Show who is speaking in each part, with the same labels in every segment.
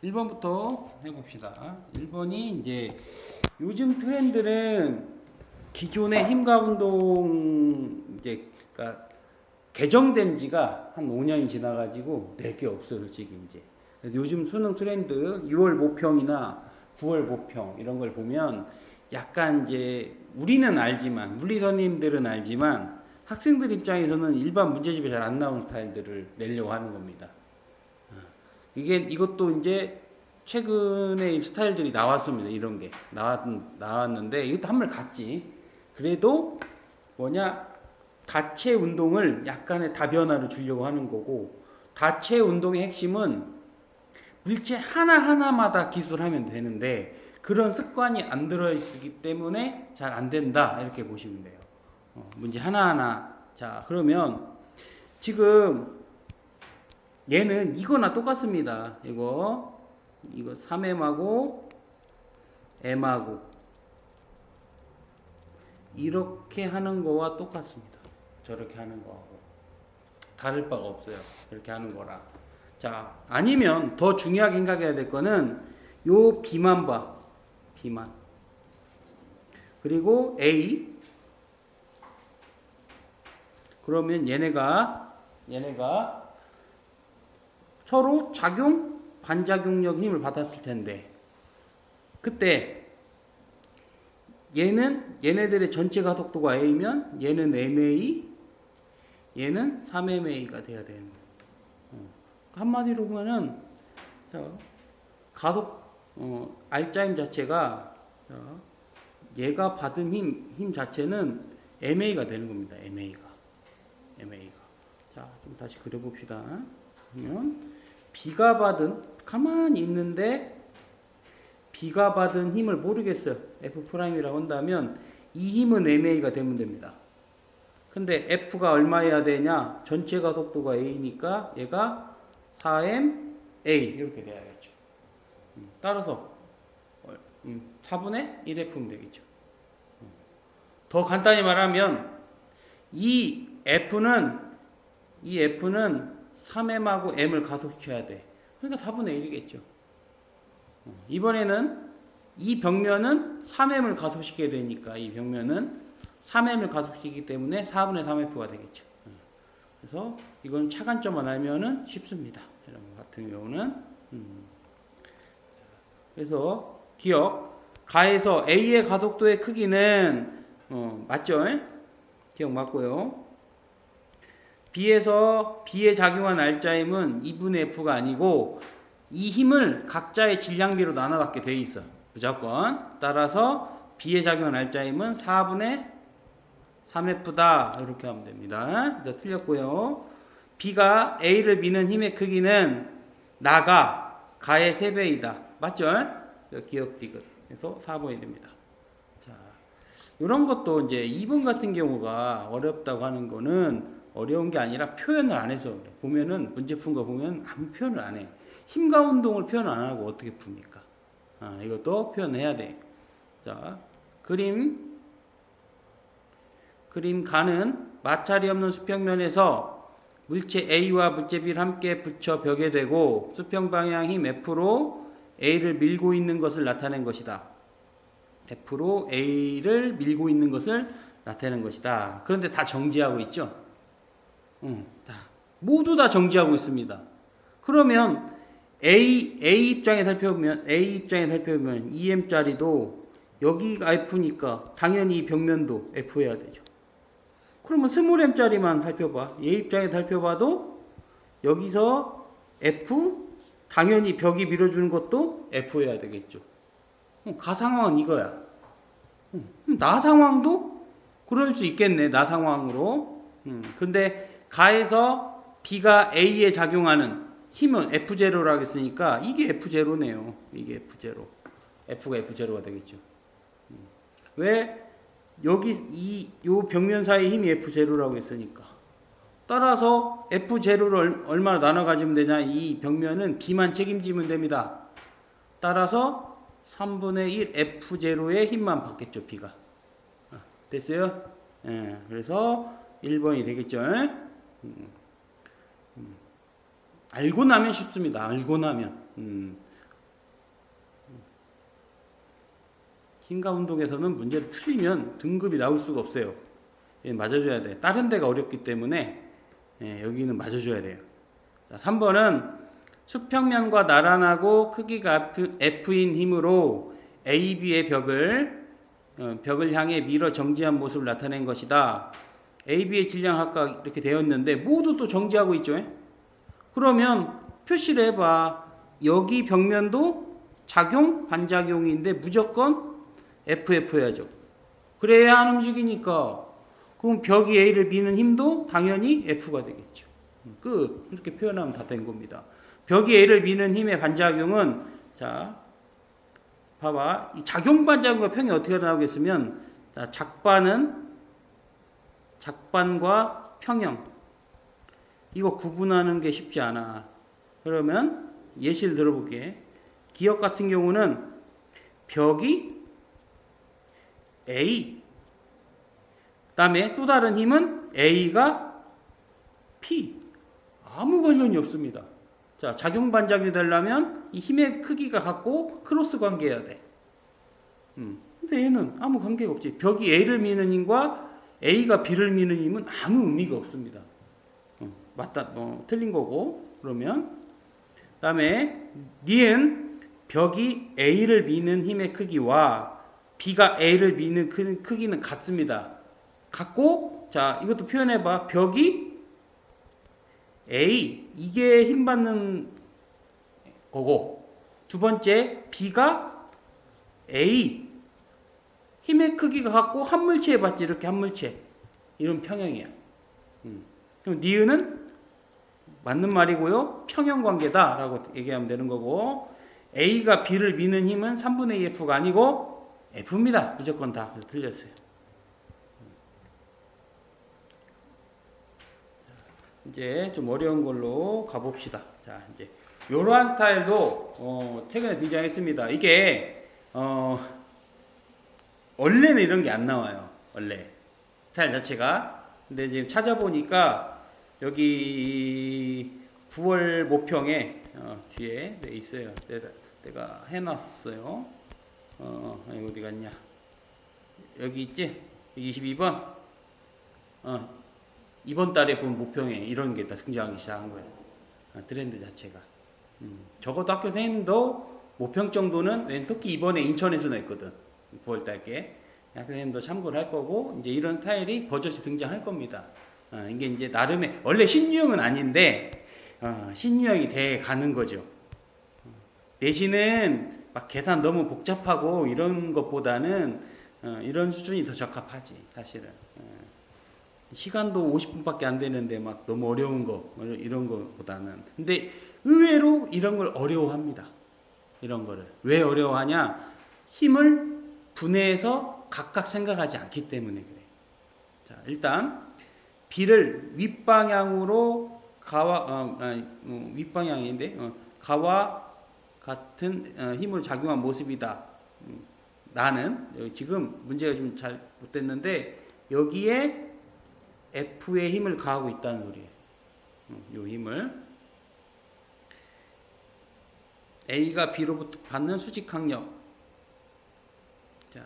Speaker 1: 1번부터 해봅시다. 1번이 이제 요즘 트렌드는 기존의 힘과 운동 이제 그러니까 개정된 지가 한 5년이 지나가지고 내게 없어요, 솔직히 이제. 그래서 요즘 수능 트렌드 6월 모평이나 9월 모평 이런 걸 보면 약간 이제 우리는 알지만 물리 선생님들은 알지만 학생들 입장에서는 일반 문제집에 잘 안 나온 스타일들을 내려고 하는 겁니다. 이것도 이제 최근에 스타일들이 나왔습니다. 이런 게 나왔는데 이것도 한물 같지. 그래도 뭐냐 다체 운동을 약간의 다변화를 주려고 하는 거고, 다체 운동의 핵심은 물체 하나하나마다 기술하면 되는데 그런 습관이 안 들어있기 때문에 잘 안 된다 이렇게 보시면 돼요. 문제 하나하나. 자, 그러면 지금 얘는 이거나 똑같습니다. 이거 3m하고 m하고 이렇게 하는 거와 똑같습니다. 저렇게 하는 거하고 다를 바가 없어요. 이렇게 하는 거랑. 자, 아니면 더 중요하게 생각해야 될 거는 요 B만 봐. B만. 그리고 A. 그러면 얘네가 서로 작용, 반작용력 힘을 받았을 텐데 그때 얘네들의 전체 가속도가 A면 얘는 MA, 얘는 3MA가 돼야 되는 거예요. 한마디로 보면은 가속 R자임 자체가 얘가 받은 힘 자체는 MA가 되는 겁니다. MA가. 자, 좀 다시 그려봅시다. 그러면 B가 받은 가만히 있는데 B가 받은 힘을 모르겠어요. F'이라고 한다면 이 힘은 MA가 되면 됩니다. 근데 F가 얼마여야 되냐? 전체 가속도가 A니까 얘가 4mA 이렇게 돼야겠죠. 따라서 4분의 1F면 되겠죠. 더 간단히 말하면 이 F는 3m하고 m을 가속시켜야 돼. 그러니까 4분의 1이겠죠. 이번에는 이 벽면은 3m을 가속시켜야 되니까 이 벽면은 3m을 가속시키기 때문에 4분의 3F가 되겠죠. 그래서 이건 차관점만 알면은 쉽습니다. 이런 것 같은 경우는 그래서 기억 가에서 A의 가속도의 크기는 맞죠? 기억 맞고요. B에서 B에 작용한 R자임은 2분의 F가 아니고 이 힘을 각자의 질량비로 나눠갖게 돼 있어. 무조건. 따라서 B에 작용한 R자임은 4분의 3F다. 이렇게 하면 됩니다. 틀렸고요. B가 A를 미는 힘의 크기는 나가 가의 3배이다. 맞죠? 기억 디귿. 그래서 4번이 됩니다. 자, 이런 것도 이제 2번 같은 경우가 어렵다고 하는 거는 어려운 게 아니라 표현을 안 해서 그래. 보면은 문제 푼 거 보면 아무 표현을 안 해. 힘과 운동을 표현 안 하고 어떻게 풉니까? 이것도 표현해야 돼. 자, 그림 가는 마찰이 없는 수평면에서 물체 A와 물체 B를 함께 붙여 벽에 대고 수평 방향 힘 F로 A를 밀고 있는 것을 나타낸 것이다. F로 A를 밀고 있는 것을 나타내는 것이다. 그런데 다 정지하고 있죠? 모두 다 정지하고 있습니다. 그러면 A 입장에 살펴보면 EM짜리도 여기가 F니까 당연히 이 벽면도 F여야 되죠. 그러면 스몰 m짜리만 살펴봐. 얘 입장에 살펴봐도 여기서 F 당연히 벽이 밀어주는 것도 F여야 되겠죠. 가 상황은 이거야. 나 상황도 그럴 수 있겠네. 나 상황으로. 근데 가에서 B가 A에 작용하는 힘은 F0라고 했으니까 이게 F0네요. 이게 F0. F가 F0가 되겠죠. 왜? 여기 요 벽면 사이 힘이 F0라고 했으니까. 따라서 F0를 얼마나 나눠 가지면 되냐? 이 벽면은 B만 책임지면 됩니다. 따라서 3분의 1 F0의 힘만 받겠죠, B가. 됐어요? 예, 그래서 1번이 되겠죠. 알고 나면 쉽습니다. 알고 나면. 힘과 운동에서는 문제를 틀리면 등급이 나올 수가 없어요. 예, 맞아줘야 돼. 다른 데가 어렵기 때문에 예, 여기는 맞아줘야 돼요. 자, 3번은 수평면과 나란하고 크기가 F인 힘으로 AB의 벽을 향해 밀어 정지한 모습을 나타낸 것이다. AB의 질량 아까 이렇게 되었는데 모두 또 정지하고 있죠. 그러면 표시를 해봐. 여기 벽면도 작용, 반작용인데 무조건 FF 해야죠. 그래야 안 움직이니까. 그럼 벽이 A를 미는 힘도 당연히 F가 되겠죠. 끝. 이렇게 표현하면 다 된 겁니다. 벽이 A를 미는 힘의 반작용은, 자, 봐봐. 이 작용 반작용과 평이 어떻게 나오겠으면, 자, 작반과 평형. 이거 구분하는 게 쉽지 않아. 그러면 예시를 들어볼게. 기역 같은 경우는 벽이 A, 그 다음에 또 다른 힘은 A가 P. 아무 관련이 없습니다. 자, 작용 반작용이 되려면 이 힘의 크기가 같고 크로스 관계해야 돼. 근데 얘는 아무 관계가 없지. 벽이 A를 미는 힘과 A가 B를 미는 힘은 아무 의미가 없습니다. 맞다, 틀린 거고. 그러면 그 다음에 니은 벽이 A를 미는 힘의 크기와 B가 A를 미는 크기는 같습니다. 같고, 자, 이것도 표현해봐. 벽이 A, 이게 힘 받는 거고, 두 번째, B가 A, 힘의 크기가 같고, 한 물체에 봤지, 이렇게 한 물체. 이런 평형이야. 그럼 니은은 맞는 말이고요. 평형 관계다라고 얘기하면 되는 거고, A가 B를 미는 힘은 3분의 2 F가 아니고 F입니다. 무조건 다 틀렸어요. 이제 좀 어려운 걸로 가봅시다. 자, 이제 이러한 스타일도 최근에 등장했습니다. 이게 원래는 이런 게 안 나와요. 원래 스타일 자체가. 근데 지금 찾아보니까 여기 9월 모평에 뒤에 네, 있어요. 내가 해놨어요. 어디 갔냐? 여기 있지? 22번. 이번 달에 본 모평에 이런 게 다 등장하기 시작한 거예요. 트렌드 자체가. 적어도 학교 선생님도 모평 정도는, 특히 이번에 인천에서 냈거든. 9월 달께. 학교 선생님도 참고를 할 거고, 이제 이런 스타일이 버젓이 등장할 겁니다. 이게 이제 나름의, 원래 신유형은 아닌데, 신유형이 돼 가는 거죠. 내신은 막 계산 너무 복잡하고 이런 것보다는 이런 수준이 더 적합하지, 사실은. 시간도 50분밖에 안 되는데 막 너무 어려운 거 이런 거보다는. 근데 의외로 이런 걸 어려워합니다. 이런 거를 왜 어려워하냐? 힘을 분해해서 각각 생각하지 않기 때문에 그래. 자, 일단 B를 윗방향으로 윗방향인데 가와 같은 힘으로 작용한 모습이다. 나는 지금 문제가 좀 잘 못됐는데 여기에 F의 힘을 가하고 있다는 소리예요. 이 힘을 A가 B로부터 받는 수직항력. 자,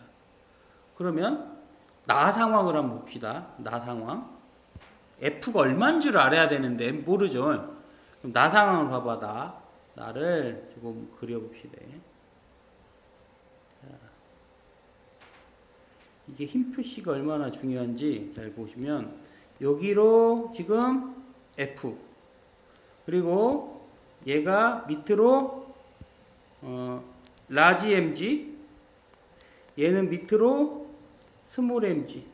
Speaker 1: 그러면 나 상황을 한번 봅시다. 나 상황. F가 얼마인 줄 알아야 되는데 모르죠. 그럼 나 상황을 봐봐. 나를 조금 그려봅시다. 자, 이게 힘 표시가 얼마나 중요한지 잘 보시면 여기로 지금 F, 그리고 얘가 밑으로 라지 mg, 얘는 밑으로 스몰 mg,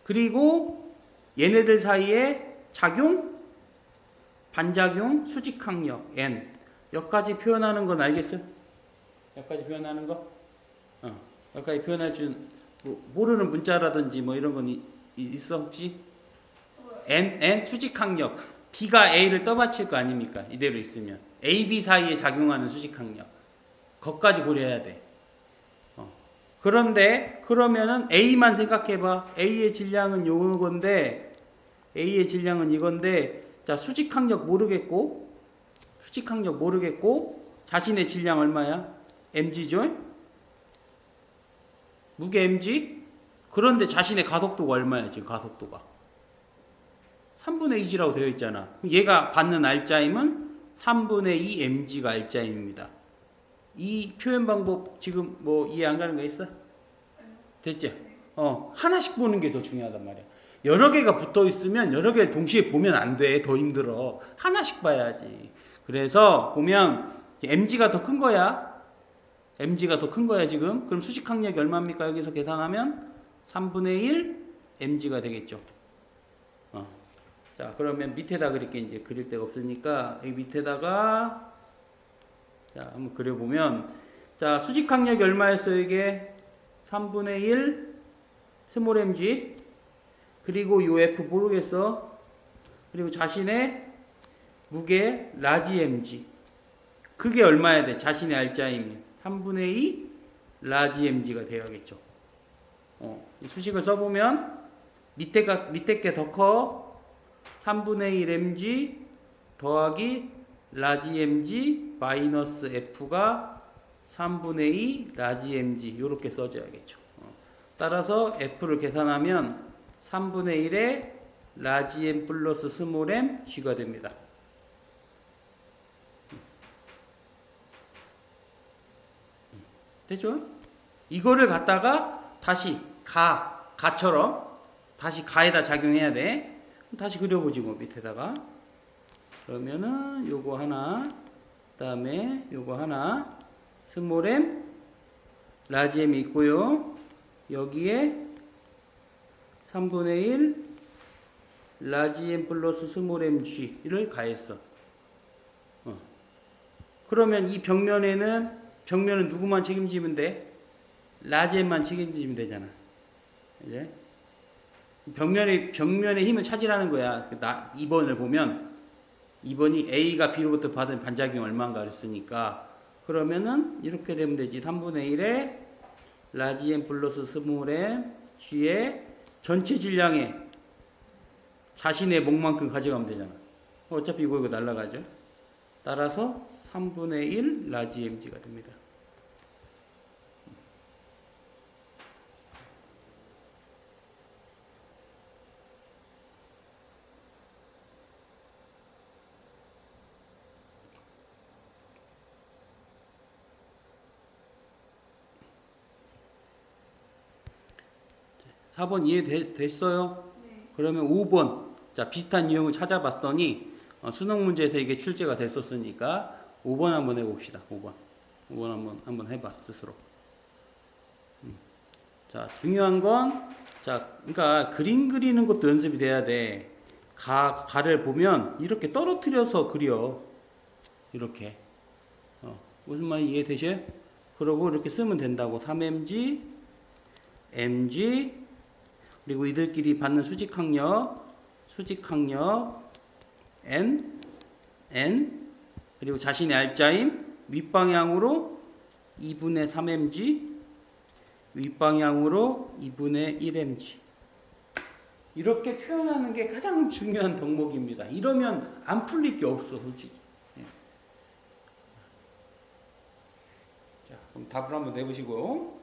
Speaker 1: 그리고 얘네들 사이에 작용, 반작용, 수직항력 n. 여기까지 표현하는 건 알겠어요? 여기까지 표현하는 거? 여기까지 표현할 줄 모르는 문자라든지 뭐 이런 건 있어 혹시? n 수직항력. B가 A를 떠받칠 거 아닙니까? 이대로 있으면 A, B 사이에 작용하는 수직항력. 거기까지 고려해야 돼. 그런데 그러면은 A만 생각해봐. A의 질량은 요건데 A의 질량은 이건데, 자, 수직항력 모르겠고 자신의 질량 얼마야? mg죠? 무게 mg. 그런데 자신의 가속도가 얼마야 지금 가속도가? 3분의 2g라고 되어 있잖아. 얘가 받는 알짜임은 3분의 2 mg가 알짜임입니다. 이 표현 방법 지금 뭐 이해 안 가는 거 있어? 됐지? 하나씩 보는 게 더 중요하단 말이야. 여러 개가 붙어 있으면 여러 개를 동시에 보면 안 돼. 더 힘들어. 하나씩 봐야지. 그래서 보면 mg가 더 큰 거야. mg가 더 큰 거야 지금. 그럼 수직 항력이 얼마입니까? 여기서 계산하면 3분의 1 mg가 되겠죠. 자, 그러면 밑에다 그릴게. 이제 그릴 데가 없으니까 여기 밑에다가 자, 한번 그려보면 자, 수직 항력이 얼마였어요? 이게 3분의 1 스몰 mg 그리고 요 f 모르겠어. 그리고 자신의 무게 라지 mg 그게 얼마야 돼? 자신의 알짜임이 3분의 2 라지 mg가 되어야겠죠. 이 수식을 써보면 밑에 게 더 커. 3분의 1 mg 더하기 라지 mg 마이너스 f가 3분의 2 라지 mg 이렇게 써줘야겠죠. 따라서 f를 계산하면 3분의 1에 라지 m 플러스 스몰 m g가 됩니다. 됐죠? 이거를 갖다가 다시 가처럼 다시 가에다 작용해야 돼. 다시 그려보지 뭐 밑에다가. 그러면은 요거 하나 그 다음에 요거 하나 스몰 m 라지 m이 있고요. 여기에 3분의 1 라지 m 플러스 스몰 m g를 가했어. 그러면 이 벽면은 누구만 책임지면 돼? 라지 m만 책임지면 되잖아. 이제 벽면의 힘을 찾으라는 거야. 2번을 보면 2번이 A가 B로부터 받은 반작용 얼마인가 그랬으니까 그러면은 이렇게 되면 되지. 3분의 1에 라지 m 플러스 스몰 m g의 전체 질량에 자신의 몫만큼 가져가면 되잖아. 어차피 이거 날라가죠. 따라서 3분의 1 라지 mg가 됩니다. 4번 이해됐어요? 네. 그러면 5번. 자, 비슷한 유형을 찾아봤더니 수능 문제에서 이게 출제가 됐었으니까 5번 한번 해봅시다. 5번 한번 해봐 스스로. 자, 중요한 건 자, 그러니까 그림 그리는 것도 연습이 돼야 돼. 가를 보면 이렇게 떨어뜨려서 그려. 이렇게. 무슨 말인지 이해되셔요? 그러고 이렇게 쓰면 된다고. 3mg, mg, 그리고 이들끼리 받는 수직항력 n, 그리고 자신의 알짜임, 윗방향으로 2분의 3mg, 윗방향으로 2분의 1mg. 이렇게 표현하는 게 가장 중요한 덕목입니다. 이러면 안 풀릴 게 없어, 솔직히. 자, 그럼 답을 한번 내보시고.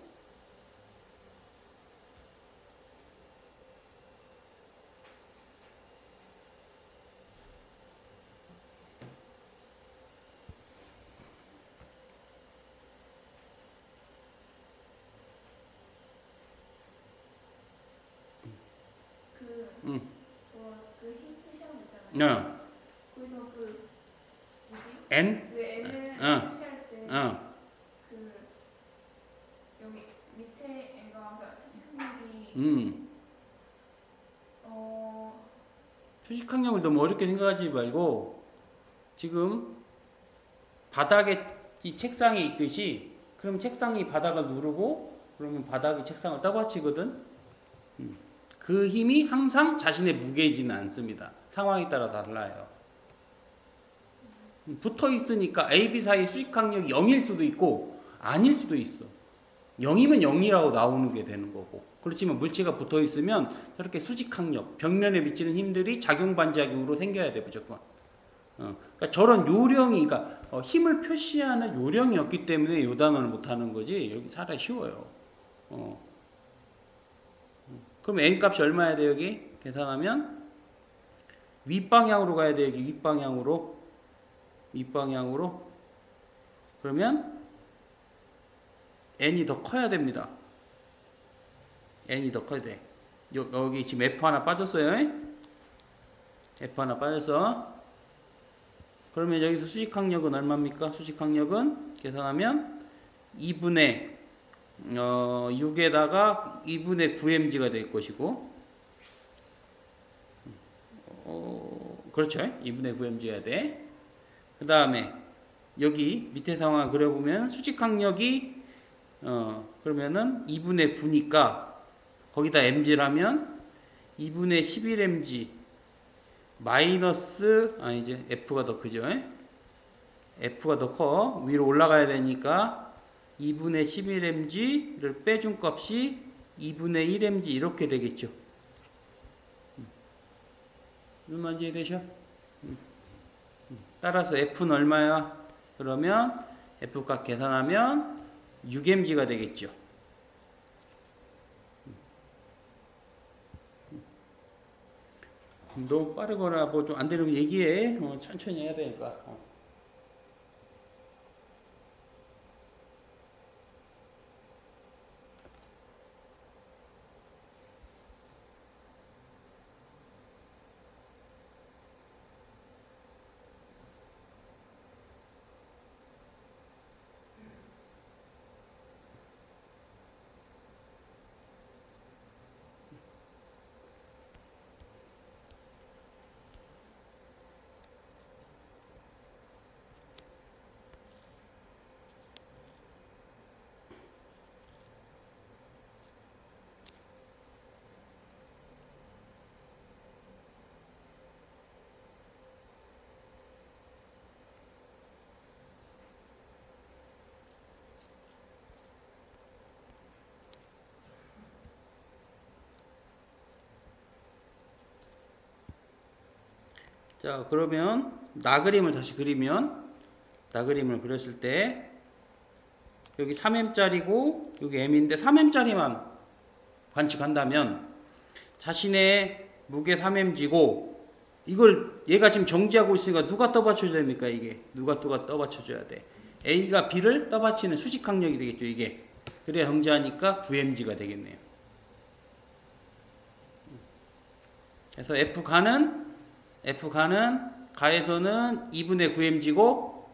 Speaker 2: 그 힌트 시험 있잖아요.
Speaker 1: 어.
Speaker 2: 거기서 그 뭐지?
Speaker 1: n?
Speaker 2: 그 n을 표시할 때 그 여기 밑에 애가 수직항력이
Speaker 1: 수직항력을 너무 어렵게 생각하지 말고 지금 바닥에 이 책상이 있듯이 그럼 책상이 바닥을 누르고 그러면 바닥이 책상을 떠받치거든. 그 힘이 항상 자신의 무게이지는 않습니다. 상황에 따라 달라요. 붙어 있으니까 A, B 사이 수직항력이 0일 수도 있고 아닐 수도 있어. 0이면 0이라고 나오는 게 되는 거고. 그렇지만 물체가 붙어 있으면 저렇게 수직항력, 벽면에 미치는 힘들이 작용 반작용으로 생겨야 돼 무조건. 그러니까 저런 요령이, 그러니까 힘을 표시하는 요령이 없기 때문에 요 단어를 못 하는 거지. 여기 살아 쉬워요. 그럼 n 값이 얼마야 돼 여기? 계산하면 윗방향으로 가야 돼 여기 윗방향으로. 그러면 n이 더 커야 됩니다. n이 더 커야 돼. 여기 지금 f 하나 빠졌어요. f 하나 빠졌어. 그러면 여기서 수직항력은 얼마입니까? 수직항력은 계산하면 2분의 6에다가 2분의 9mg가 될 것이고 그렇죠. 2분의 9mg가 돼. 그 다음에 여기 밑에 상황을 그려보면 수직항력이 그러면은 2분의 9니까 거기다 mg라면 2분의 11mg 마이너스 이제 F가 더 크죠. F가 더 커. 위로 올라가야 되니까 2분의 11mg를 빼준 값이 2분의 1mg 이렇게 되겠죠. 무슨 이해되셔? 따라서 F는 얼마야? 그러면 F값 계산하면 6mg가 되겠죠. 너무 빠르거나 뭐 좀 안 되는 얘기해. 천천히 해야 되니까. 자, 그러면 나그림을 다시 그리면 나그림을 그렸을 때 여기 3m짜리고 여기 m인데 3m짜리만 관측한다면 자신의 무게 3mg고 이걸 얘가 지금 정지하고 있으니까 누가 떠받쳐줘야 됩니까? 이게 누가 떠받쳐줘야 돼. A가 B를 떠받치는 수직항력이 되겠죠. 이게 그래야 정지하니까 9mg가 되겠네요. 그래서 F가는 가에서는 2분의 9mg고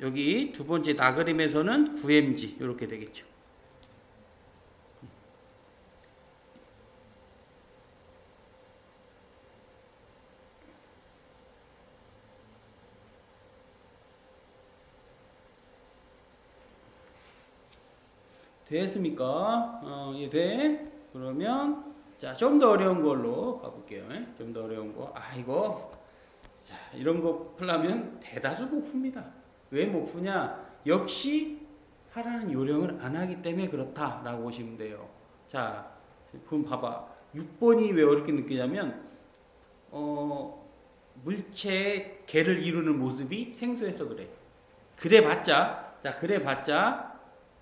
Speaker 1: 여기 두 번째 나그림에서는 9mg 이렇게 되겠죠. 됐습니까? 이해? 그러면 자, 좀 더 어려운 걸로 가볼게요. 좀 더 어려운 거. 이거 자, 이런 거 풀려면 대다수 못 풉니다. 왜 못 푸냐? 역시 하라는 요령을 안 하기 때문에 그렇다라고 보시면 돼요. 자, 그럼 봐봐. 6번이 왜 어렵게 느끼냐면 물체의 개를 이루는 모습이 생소해서 그래. 그래봤자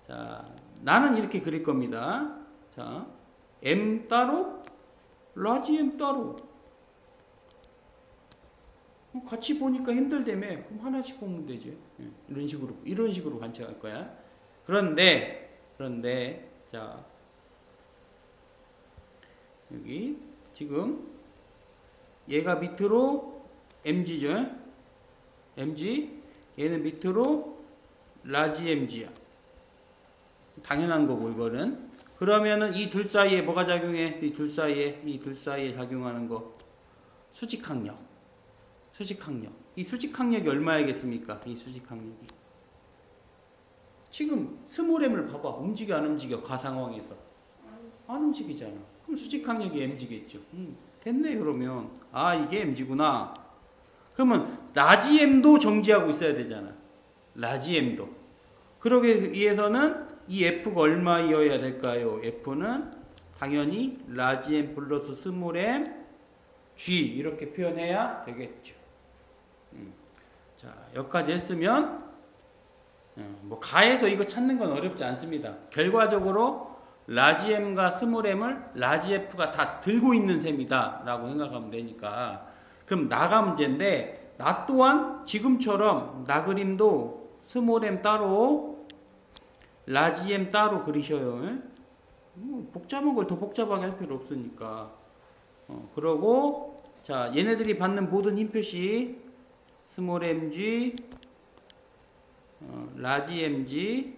Speaker 1: 자, 나는 이렇게 그릴 겁니다. 자, M 따로, 라지 M 따로. 같이 보니까 힘들다며. 그럼 하나씩 보면 되지. 이런 식으로 관측할 거야. 그런데, 자, 여기, 지금, 얘가 밑으로 MG죠. MG, 얘는 밑으로 라지 MG야. 당연한 거고, 이거는. 그러면은 이 둘 사이에 뭐가 작용해? 이 둘 사이에 작용하는 거. 수직항력. 이 수직항력이 얼마야겠습니까? 이 수직항력이. 지금 스몰M을 봐봐. 움직여, 안 움직여? 가상황에서. 안 움직이잖아. 그럼 수직항력이 mg겠죠. 됐네, 그러면. 이게 mg구나. 그러면 라지 m도 정지하고 있어야 되잖아. 라지 m도. 그러기 위해서는 이 F가 얼마여야 될까요? F는 당연히 라지 M 플러스 스몰 M G 이렇게 표현해야 되겠죠. 자, 여기까지 했으면 뭐 가에서 이거 찾는 건 어렵지 않습니다. 결과적으로 라지 M과 스몰 M을 라지 F가 다 들고 있는 셈이다 라고 생각하면 되니까, 그럼 나가 문제인데, 나 또한 지금처럼 나 그림도 스몰 M 따로 라지 M 따로 그리셔요. 복잡한 걸 더 복잡하게 할 필요 없으니까. 그러고 자, 얘네들이 받는 모든 힘 표시 스몰 mg, 라지 mg,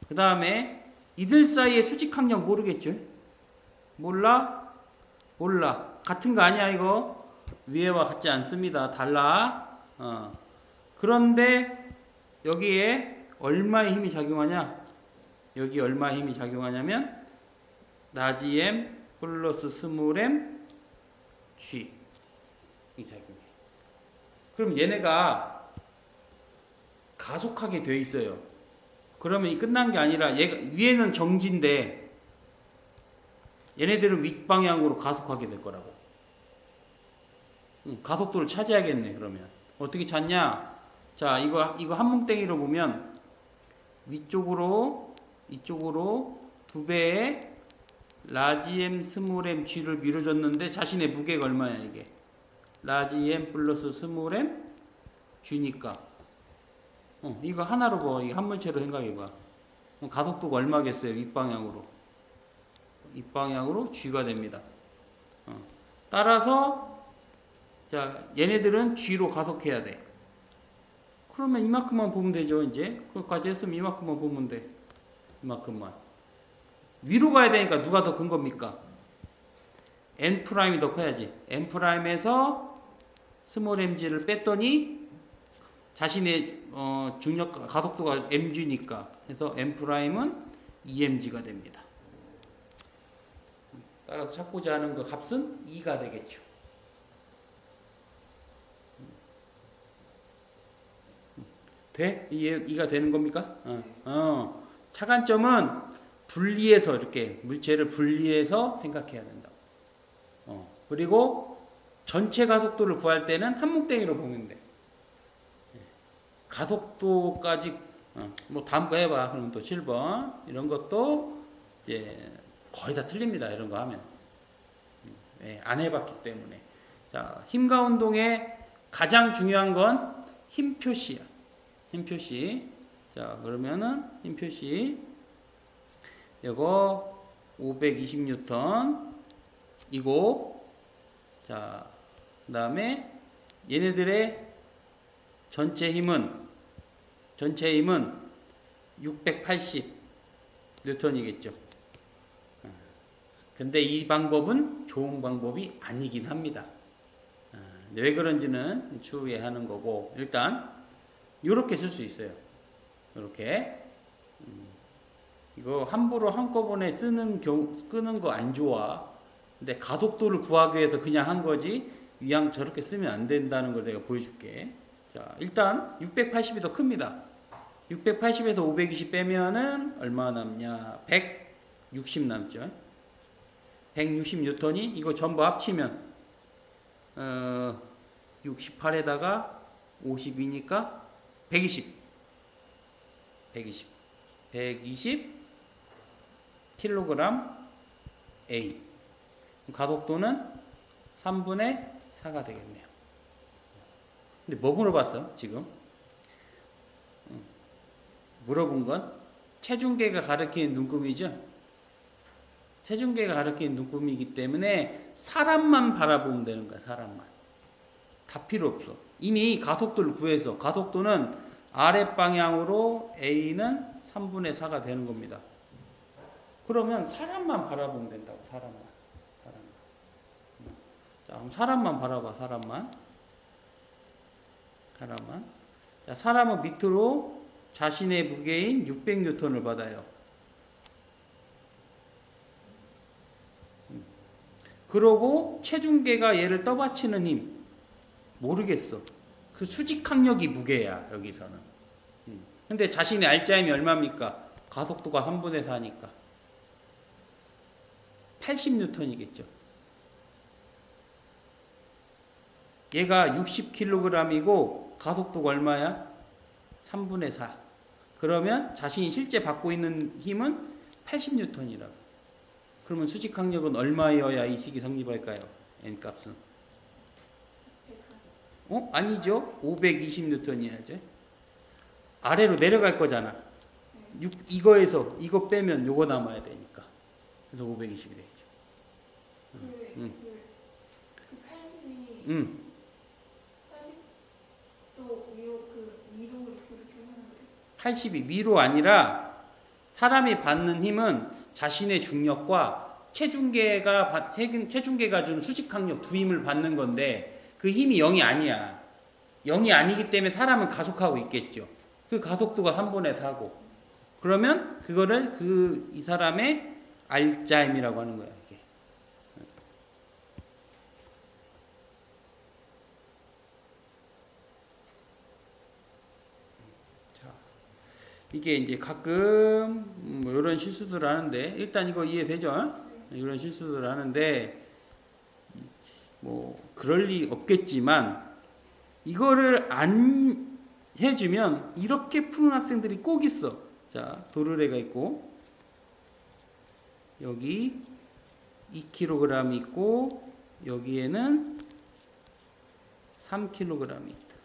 Speaker 1: 그 다음에 이들 사이의 수직 항력 모르겠죠? 몰라? 몰라. 같은 거 아니야 이거? 위에와 같지 않습니다. 달라. 그런데 여기에 얼마의 힘이 작용하냐? 여기 얼마의 힘이 작용하냐면 라지 m 플러스 스몰 m g 이 작용해. 그럼 얘네가 가속하게 돼 있어요. 그러면 이 끝난 게 아니라 얘가 위에는 정지인데 얘네들은 윗방향으로 가속하게 될 거라고. 가속도를 차지하겠네. 그러면 어떻게 찾냐? 자, 이거 한 뭉땡이로 보면 위쪽으로 이쪽으로 두 배의 라지 m 스몰 m g를 밀어줬는데 자신의 무게가 얼마야 이게? 라지 m 플러스 스몰 m g니까 이거 하나로 봐. 이거 한 물체로 생각해봐. 가속도가 얼마겠어요? 윗방향으로. 윗방향으로 g가 됩니다. 따라서 자, 얘네들은 g로 가속해야 돼. 그러면 이만큼만 보면 되죠. 이제 그것까지 했으면 이만큼만 보면 돼. 이만큼만. 위로 가야 되니까 누가 더 큰 겁니까? N'이 더 커야지. N'에서 스몰 mg를 뺐더니 자신의 중력 가속도가 mg니까 그래서 N'은 2mg가 됩니다. 따라서 찾고자 하는 그 값은 2가 되겠죠. 돼? 2가 되는 겁니까? 차관점은 분리해서 이렇게 물체를 분리해서 생각해야 된다고. 그리고 전체 가속도를 구할 때는 한 뭉땡이로 보면 돼. 가속도까지 뭐 다음 거 해봐. 그럼 또 7번 이런 것도 이제 거의 다 틀립니다. 이런 거 하면 안 해봤기 때문에. 자, 힘과 운동의 가장 중요한 건 힘 표시야. 힘 표시. 자, 그러면은 힘 표시. 이거 520N 이고, 자, 그 다음에 얘네들의 전체 힘은 680N이겠죠. 근데 이 방법은 좋은 방법이 아니긴 합니다. 왜 그런지는 추후에 하는 거고, 일단 이렇게 쓸 수 있어요. 이렇게. 이거 함부로 한꺼번에 끄는 거 안 좋아. 근데 가속도를 구하기 위해서 그냥 한 거지, 이왕 저렇게 쓰면 안 된다는 걸 내가 보여줄게. 자, 일단 680이 더 큽니다. 680에서 520 빼면은 얼마 남냐? 160 남죠. 160N이 이거 전부 합치면 68에다가 52니까 120 kg A. 가속도는 3분의 4가 되겠네요. 근데 뭐 물어봤어 지금? 물어본 건 체중계가 가리키는 눈금이죠. 체중계가 가리키는 눈금이기 때문에 사람만 바라보면 되는 거야. 사람만. 다 필요 없어. 이미 가속도를 구해서, 가속도는 아랫방향으로 A는 3분의 4가 되는 겁니다. 그러면 사람만 바라보면 된다고. 사람만. 자, 그럼 사람만 바라봐. 사람만. 자, 사람은 밑으로 자신의 무게인 600N을 받아요. 그러고 체중계가 얘를 떠받치는 힘 모르겠어. 그 수직항력이 무게야 여기서는. 근데 자신의 알짜임이 얼마입니까? 가속도가 3분의 4니까 80N이겠죠. 얘가 60kg이고 가속도가 얼마야? 3분의 4. 그러면 자신이 실제 받고 있는 힘은 80N이라고. 그러면 수직 항력은 얼마여야 이 식이 성립할까요? N값은. 아니죠. 520N이야죠. 아래로 내려갈 거잖아. 이거에서 이거 빼면 요거 남아야 되니까. 그래서 520이 되겠죠.
Speaker 2: 그 80이
Speaker 1: 응.
Speaker 2: 80도 위로 이렇게 하는 거예요?
Speaker 1: 80이 위로 아니라 사람이 받는 힘은 자신의 중력과 체중계가 준 수직항력 두 힘을 받는 건데 그 힘이 0이 아니야. 0이 아니기 때문에 사람은 가속하고 있겠죠. 그 가속도가 3분의 4고 그러면 그거를 이 사람의 R자임이라고 하는 거야. 이게. 자, 이게 이제 가끔 뭐 이런 실수들 하는데 일단 이거 이해되죠? 이런 실수들 하는데 뭐 그럴 리 없겠지만 이거를 안 해주면 이렇게 푸는 학생들이 꼭 있어. 자, 도르래가 있고 여기 2kg 있고 여기에는 3kg 있다.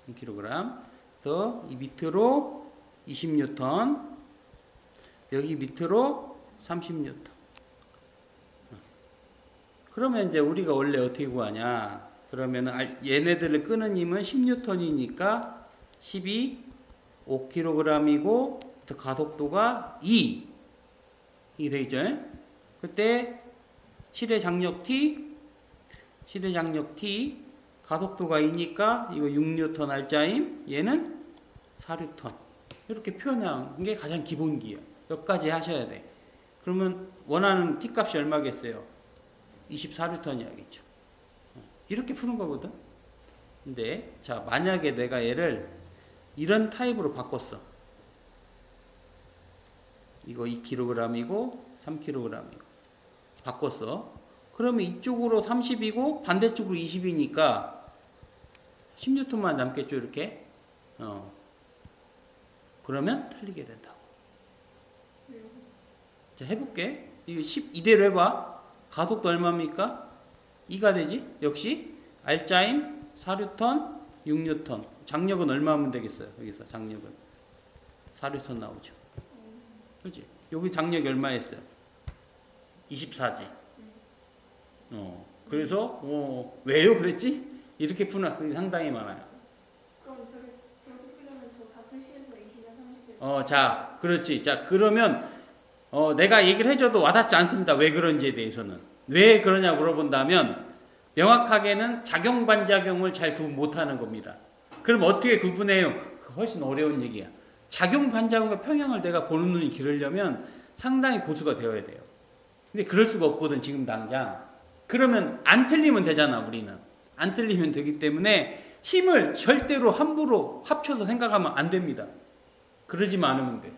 Speaker 1: 3kg 더 이 밑으로 20N 여기 밑으로 30N. 그러면 이제 우리가 원래 어떻게 구하냐? 그러면 얘네들을 끄는 힘은 10N이니까 12 5kg이고 가속도가 2 이게 되겠죠? 그때 실의 장력 T 가속도가 2니까 이거 6N R자임 얘는 4N 이렇게 표현한 게 가장 기본기예요. 여기까지 하셔야 돼. 그러면 원하는 T값이 얼마겠어요? 24N이야겠죠. 이렇게 푸는 거거든. 근데 자 만약에 내가 얘를 이런 타입으로 바꿨어. 이거 2kg이고 3kg이고 바꿨어. 그러면 이쪽으로 30이고 반대쪽으로 20이니까 10N만 남겠죠. 이렇게. 그러면 틀리게 된다고. 자, 해볼게. 이거 10 이대로 해봐. 가속도 얼마입니까? 2가 되지? 역시 R자임 4N 6N 장력은 얼마면 되겠어요? 여기서 장력은 4N 나오죠. 그렇지? 여기 장력이 얼마였어요? 24지. 그래서 왜요? 그랬지? 이렇게 푸는 학생이 상당히 많아요.
Speaker 2: 그럼 저렇게 풀려면 저 4표시에서 20에 30에
Speaker 1: 자, 그렇지. 자, 그러면 내가 얘기를 해줘도 와닿지 않습니다. 왜 그런지에 대해서는. 왜 그러냐 물어본다면 명확하게는 작용 반작용을 잘 구분 못하는 겁니다. 그럼 어떻게 구분해요? 훨씬 어려운 얘기야. 작용 반작용과 평형을 내가 보는 눈이 기르려면 상당히 고수가 되어야 돼요. 근데 그럴 수가 없거든 지금 당장. 그러면 안 틀리면 되잖아. 우리는 안 틀리면 되기 때문에 힘을 절대로 함부로 합쳐서 생각하면 안 됩니다. 그러지만 않으면 돼.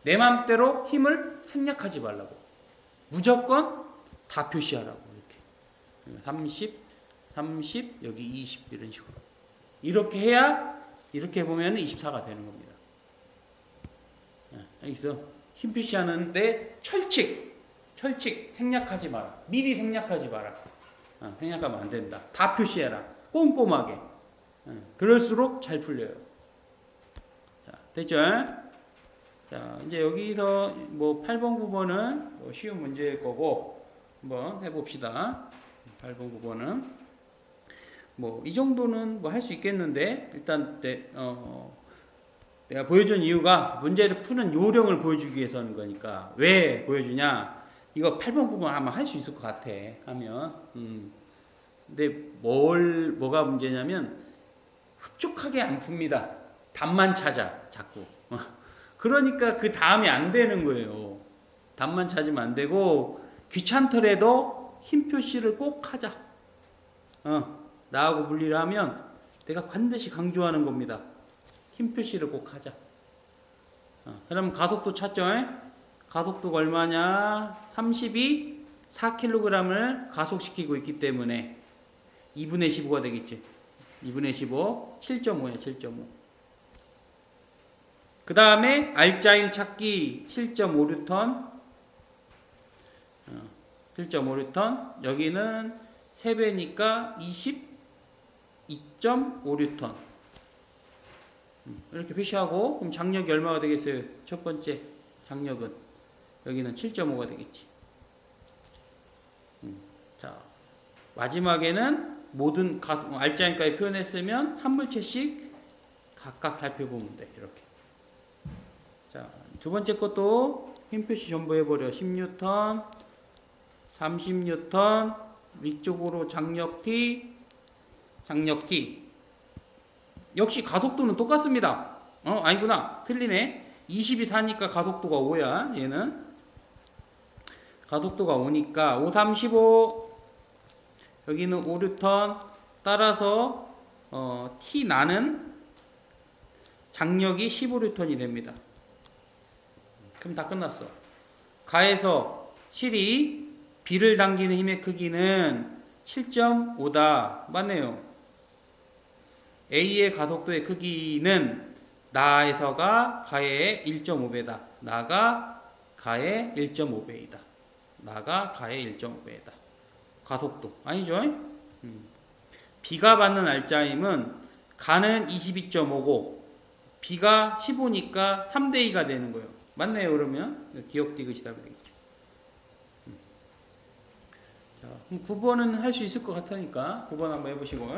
Speaker 1: 내 마음대로 힘을 생략하지 말라고. 무조건 다 표시하라고. 이렇게 30 여기 20 이런 식으로 이렇게 해야 이렇게 보면 24가 되는 겁니다. 알겠어? 힘 표시하는데 철칙 생략하지 마라. 미리 생략하지 마라. 생략하면 안 된다. 다 표시해라. 꼼꼼하게. 그럴수록 잘 풀려요. 자, 됐죠? 자, 이제 여기서 뭐 8번, 9번은 쉬운 문제일 거고 한번 해봅시다. 8번, 9번은 뭐 이 정도는 뭐 할 수 있겠는데 일단 내가 보여준 이유가 문제를 푸는 요령을 보여주기 위해서 하는 거니까. 왜 보여주냐? 이거 8번, 9번 아마 할 수 있을 것 같아. 하면. 근데 뭐가 문제냐면 흡족하게 안 풉니다. 답만 찾아. 자꾸. 그러니까 그 다음이 안 되는 거예요. 답만 찾으면 안 되고 귀찮더라도 힘 표시를 꼭 하자. 나하고 분리를 하면 내가 반드시 강조하는 겁니다. 힘 표시를 꼭 하자. 그럼 가속도 찾죠? 가속도가 얼마냐? 30이 4kg을 가속시키고 있기 때문에 2분의 15가 되겠지. 2분의 15, 7.5야, 7.5. 그 다음에 알짜임 찾기 7.5뉴턴 7.5뉴턴 여기는 3배니까 22.5뉴턴 이렇게 표시하고 그럼 장력이 얼마가 되겠어요? 첫 번째 장력은 여기는 7.5가 되겠지. 자 마지막에는 모든 알짜임까지 표현했으면 한 물체씩 각각 살펴보면 돼. 이렇게. 자, 두 번째 것도 힘 표시 전부 해버려. 10뉴턴, 30뉴턴, 위쪽으로 장력 T, 장력 T. 역시 가속도는 똑같습니다. 아니구나. 틀리네. 20이 4니까 가속도가 5야. 얘는. 가속도가 5니까 5, 3, 15. 여기는 5뉴턴. 따라서 T 나는 장력이 15뉴턴이 됩니다. 그럼 다 끝났어. 가에서 실이 B를 당기는 힘의 크기는 7.5다. 맞네요. A의 가속도의 크기는 나에서가 가의 1.5배다. 나가 가의 1.5배이다. 나가 가의 1.5배이다. 가속도. 아니죠? B가 받는 알짜임은 가는 22.5고 B가 15니까 3대2가 되는 거예요. 맞네요. 그러면 기억 디귿이다 그러겠죠. 자, 그럼 9번은 할 수 있을 것 같으니까 9번 한번 해보시고.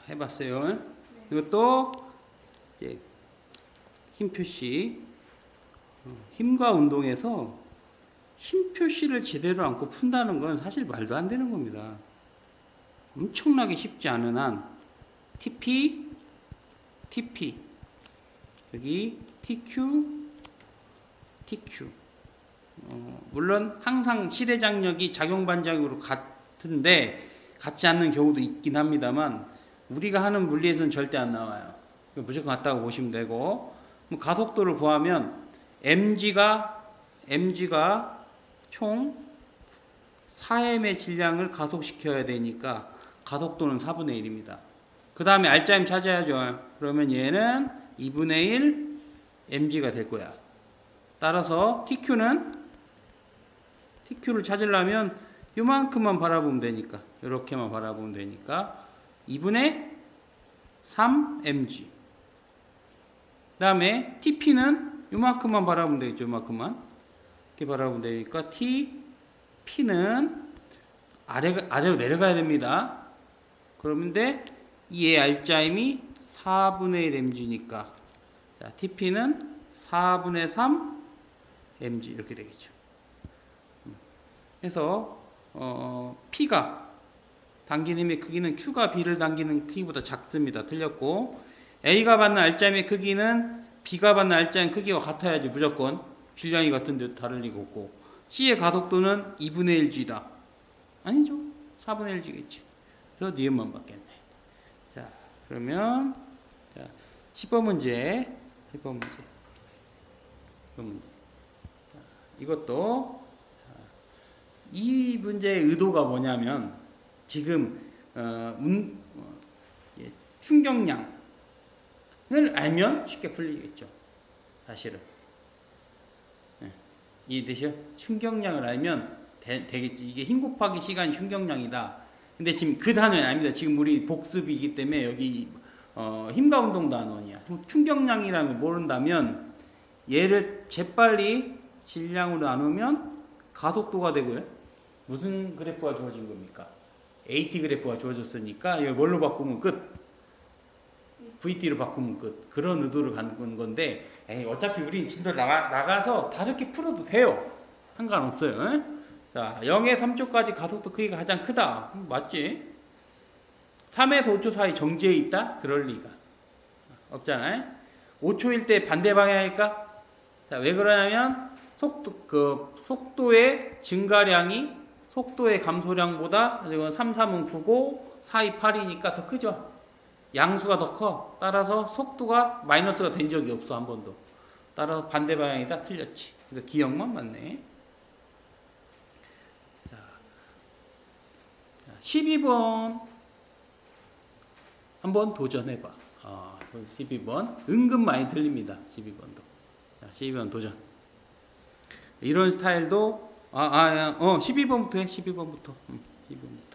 Speaker 1: 해봤어요. 이것도 이제 힘 표시, 힘과 운동에서 힘 표시를 제대로 않고 푼다는 건 사실 말도 안 되는 겁니다. 엄청나게 쉽지 않은 한 TP, TP, 여기 TQ, TQ. 물론 항상 실의 장력이 작용 반작용으로 같은데 같지 않는 경우도 있긴 합니다만 우리가 하는 물리에서는 절대 안 나와요. 무조건 같다고 보시면 되고 가속도를 구하면 mg가 총 4m의 질량을 가속시켜야 되니까 가속도는 4분의 1입니다. 그 다음에 알짜임 찾아야죠. 그러면 얘는 2분의 1 mg가 될 거야. 따라서 TQ를 찾으려면 요만큼만 바라보면 되니까 이렇게만 바라보면 되니까 2분의 3 mg. 그 다음에 TP는 요만큼만 바라보면 되겠죠. 요만큼만 이렇게 바라보면 되니까 TP는 아래로 내려가야 됩니다. 그런데 이 알짜임이 4분의 1 mg니까 자, TP는 4분의 3 mg 이렇게 되겠죠. 그래서 P가 당기는 힘의 크기는 Q가 B를 당기는 크기보다 작습니다. 틀렸고 A가 받는 알짜임의 크기는 B가 받는 알짜임 크기와 같아야지 무조건. 질량이 같은데 다를 리가 없고 C의 가속도는 2분의 1G다. 아니죠. 4분의 1G겠지. 그래서 니은만 받겠네. 자, 그러면 자, 10번 문제. 10번 문제. 10번 문제. 자, 이것도 자, 이 문제의 의도가 뭐냐면 지금 충격량을 알면 쉽게 풀리겠죠. 사실은. 이해되죠? 충격량을 알면 되겠죠. 이게 힘 곱하기 시간 충격량이다. 근데 지금 그 단어는 아닙니다. 지금 우리 복습이기 때문에 여기 힘과 운동 단원이야. 충격량이라는 걸 모른다면 얘를 재빨리 질량으로 나누면 가속도가 되고요. 무슨 그래프가 주어진 겁니까? AT 그래프가 주어졌으니까 이걸 뭘로 바꾸면 끝. VT로 바꾸면 끝. 그런 의도를 갖는 건데 어차피 우린 진도 나가서 다르게 풀어도 돼요. 상관없어요. 에? 자, 0에서 3초까지 가속도 크기가 가장 크다. 맞지? 3에서 5초 사이 정지해 있다? 그럴 리가 없잖아요. 5초일 때 반대 방향일까? 자, 왜 그러냐면 속도의 증가량이 속도의 감소량보다 3, 3은 9고 4, 2, 8이니까 더 크죠. 양수가 더 커. 따라서 속도가 마이너스가 된 적이 없어, 한 번도. 따라서 반대 방향이다. 틀렸지. 그래서 기억만 맞네. 자, 12번 한번 도전해봐. 12번 은근 많이 틀립니다. 12번도. 자, 12번 도전. 이런 스타일도 12번부터 해. 12번부터. 12번부터.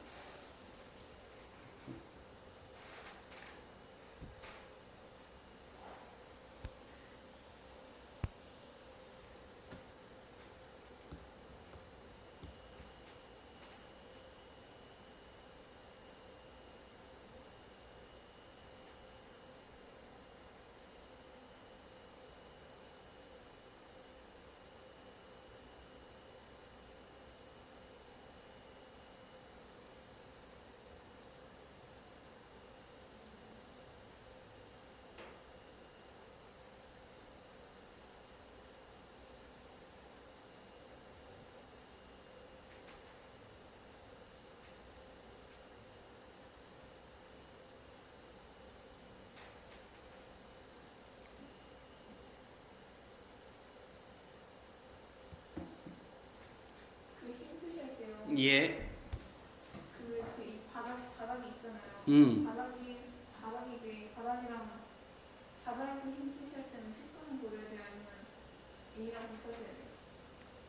Speaker 2: 그 힘 푸시할 때요.
Speaker 1: 예.
Speaker 2: 그 지금 이 바닥이 있잖아요. 바닥이 이제 바닥에서 힘 푸시할 때는 책상을 고려해야 돼요? 아니면 A랑 붙어야 돼요?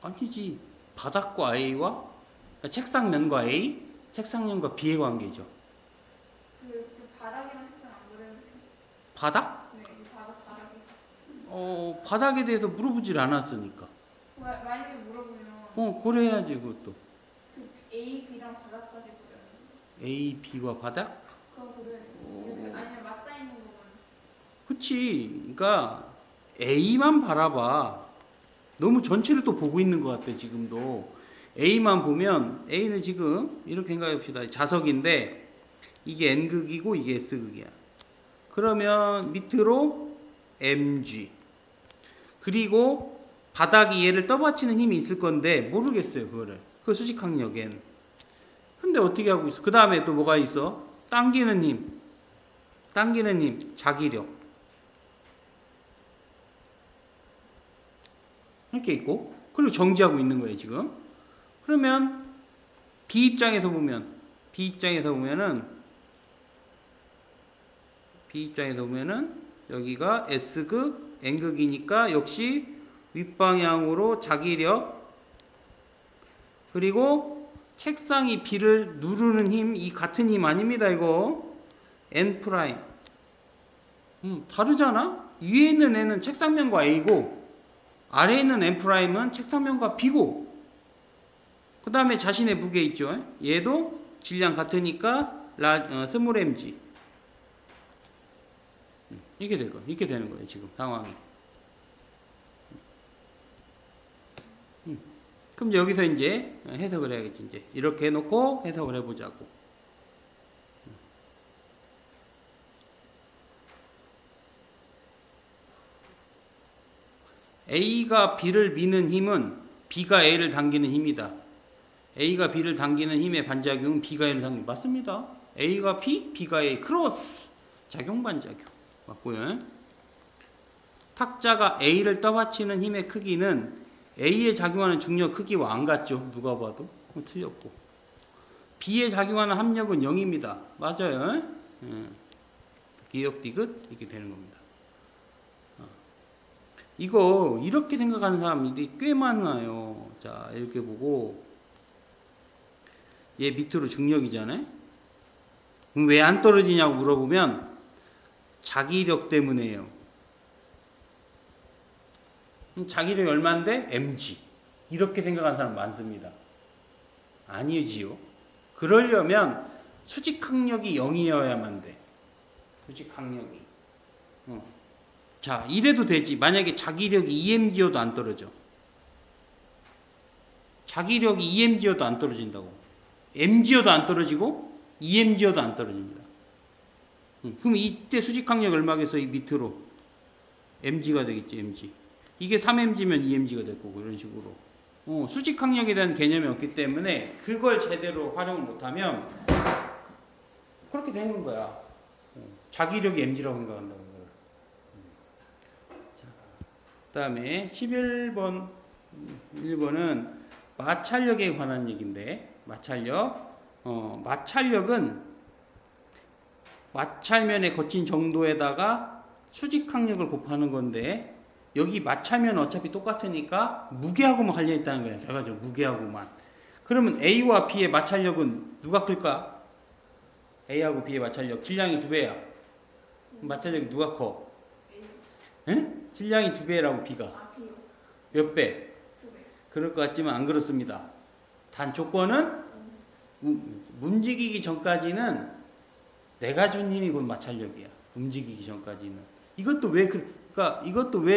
Speaker 1: 아니지. 바닥과 A와 책상면과 A, 책상면과 B의 관계죠.
Speaker 2: 그 바닥이랑 책상 안 고려해도 돼요?
Speaker 1: 바닥?
Speaker 2: 네, 이 바닥이.
Speaker 1: 바닥에 대해서 물어보질 않았으니까.
Speaker 2: 만약에 물어보면
Speaker 1: 고려해야지, 그것도.
Speaker 2: 그 A, B랑 바닥까지 고려해야 돼요?
Speaker 1: A, B와 바닥?
Speaker 2: 그거 고려해야 돼요? 아니면 맞닿아 있는 부분.
Speaker 1: 그치. 그러니까 A만 바라봐. 너무 전체를 또 보고 있는 것 같아, 지금도. A만 보면, A는 지금, 이렇게 생각해 봅시다. 자석인데, 이게 N극이고, 이게 S극이야. 그러면 밑으로 MG. 그리고 바닥이 얘를 떠받치는 힘이 있을 건데, 모르겠어요, 그거를. 그 수직항력엔. 근데 어떻게 하고 있어? 그 다음에 또 뭐가 있어? 당기는 힘, 자기력. 이렇게 있고, 그리고 정지하고 있는 거예요, 지금. 그러면, B 입장에서 보면은, 여기가 S극, N극이니까 역시 윗방향으로 자기력, 그리고 책상이 B를 누르는 힘, 이 같은 힘 아닙니다, 이거. N 프라임. 다르잖아? 위에 있는 N은 책상면과 A고, 아래에 있는 N 프라임은 책상면과 B고, 그 다음에 자신의 무게 있죠. 얘도 질량 같으니까 스몰 mg. 이렇게 되는 거예요, 지금 상황이. 그럼 여기서 이제 해석을 해야겠지. 이제 이렇게 해놓고 해석을 해보자고. A가 B를 미는 힘은 B가 A를 당기는 힘이다. A가 B를 당기는 힘의 반작용은 B가 A를 당기는 맞습니다. A가 B, B가 A 크로스 작용 반작용 맞고요. 탁자가 A를 떠받치는 힘의 크기는 A에 작용하는 중력 크기와 안 같죠. 누가 봐도 틀렸고 B에 작용하는 합력은 0입니다. 맞아요. 기억 디귿 이렇게 되는 겁니다. 이거 이렇게 생각하는 사람들이 꽤 많아요. 자 이렇게 보고 얘 밑으로 중력이잖아요. 왜 안 떨어지냐고 물어보면 자기력 때문에요. 자기력이 얼마인데? mg. 이렇게 생각하는 사람 많습니다. 아니지요. 그러려면 수직항력이 0이어야만 돼. 수직항력이. 자, 이래도 되지. 만약에 자기력이 EMG여도 안 떨어져. 자기력이 EMG여도 안 떨어진다고. MG여도 안 떨어지고 EMG여도 안 떨어집니다. 그럼 이때 수직항력 얼마겠어? 이 밑으로. MG가 되겠지, MG. 이게 3mg면 2mg가 될 거고, 이런 식으로. 수직항력에 대한 개념이 없기 때문에 그걸 제대로 활용을 못하면 그렇게 되는 거야. 자기력이 mg라고 생각한다는 거야. 그 다음에 11번, 1번은 마찰력에 관한 얘기인데, 마찰력. 마찰력은 마찰면의 거친 정도에다가 수직항력을 곱하는 건데, 여기 마찰면 어차피 똑같으니까 무게하고만 관련있다는 거예요. 결과적으로 무게하고만. 그러면 A와 B의 마찰력은 누가 클까? A하고 B의 마찰력. 질량이 2배야. 마찰력이 누가 커? 응? 질량이 2배라고 B가. 몇 배? 2배. 그럴 것 같지만 안 그렇습니다. 단 조건은 움직이기 전까지는 내가 준 힘이 곧 마찰력이야. 움직이기 전까지는. 이것도 왜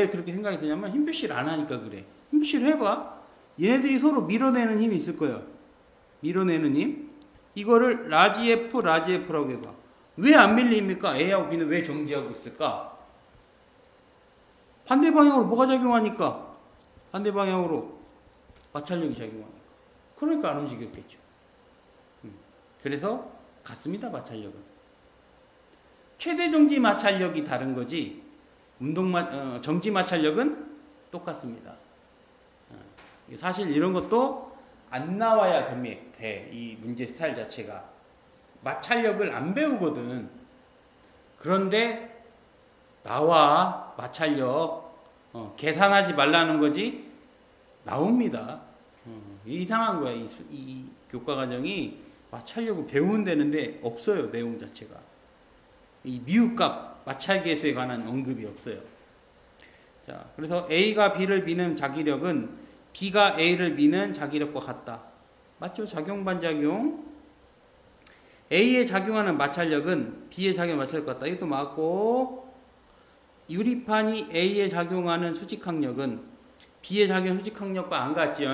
Speaker 1: 그렇게 생각이 드냐면 힘표시를 안 하니까 그래. 힘표시를 해봐. 얘네들이 서로 밀어내는 힘이 있을 거야. 밀어내는 힘. 이거를 라지 F, 라지 F라고 해봐. 왜 안 밀립니까? A하고 B는 왜 정지하고 있을까? 반대 방향으로 뭐가 작용하니까? 반대 방향으로 마찰력이 작용하니까. 그러니까 안 움직였겠죠. 그래서 같습니다. 마찰력은. 최대 정지 마찰력이 다른 거지 정지 마찰력은 똑같습니다. 사실 이런 것도 안 나와야 돼. 이 문제 스타일 자체가. 마찰력을 안 배우거든. 그런데 나와 마찰력 계산하지 말라는 거지 나옵니다. 이상한 거야. 이 교과 과정이 마찰력을 배운다는데 없어요. 내용 자체가. 이 미흡값 마찰계수에 관한 언급이 없어요. 자, 그래서 A가 B를 미는 자기력은 B가 A를 미는 자기력과 같다. 맞죠? 작용 반작용. A에 작용하는 마찰력은 B에 작용하는 마찰력과 같다. 이것도 맞고, 유리판이 A에 작용하는 수직항력은 B에 작용하는 수직항력과 안 같죠?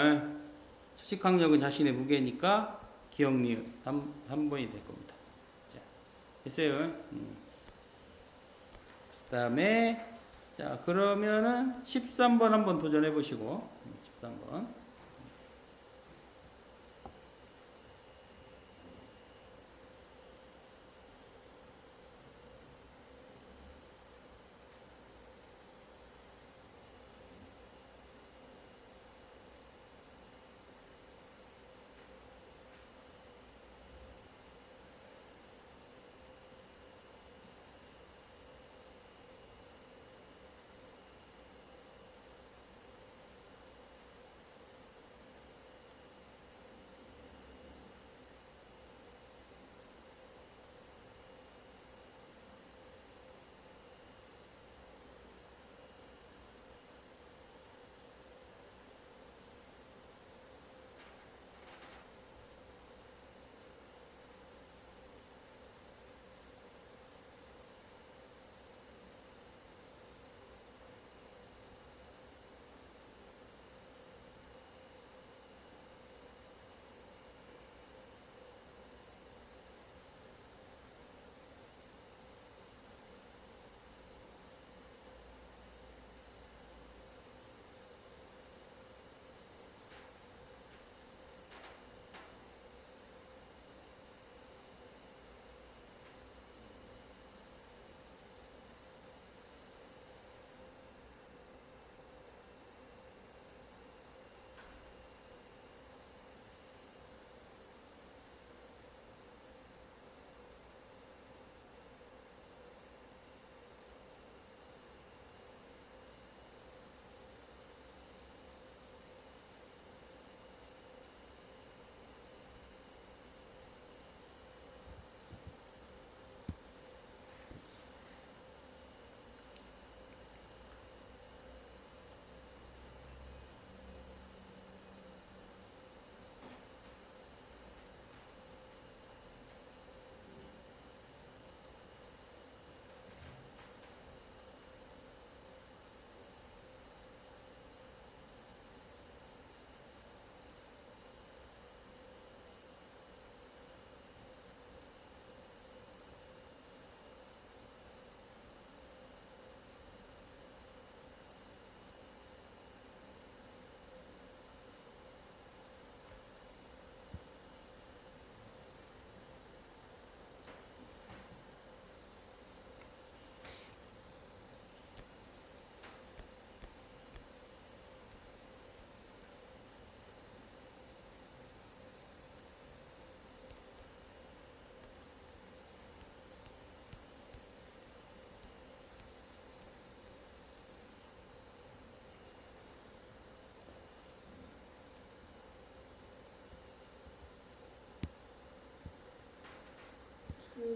Speaker 1: 수직항력은 자신의 무게니까 기억리을 3번이 될 겁니다. 자, 됐어요. 그 다음에 자 그러면은 13번 한번 도전해 보시고 13번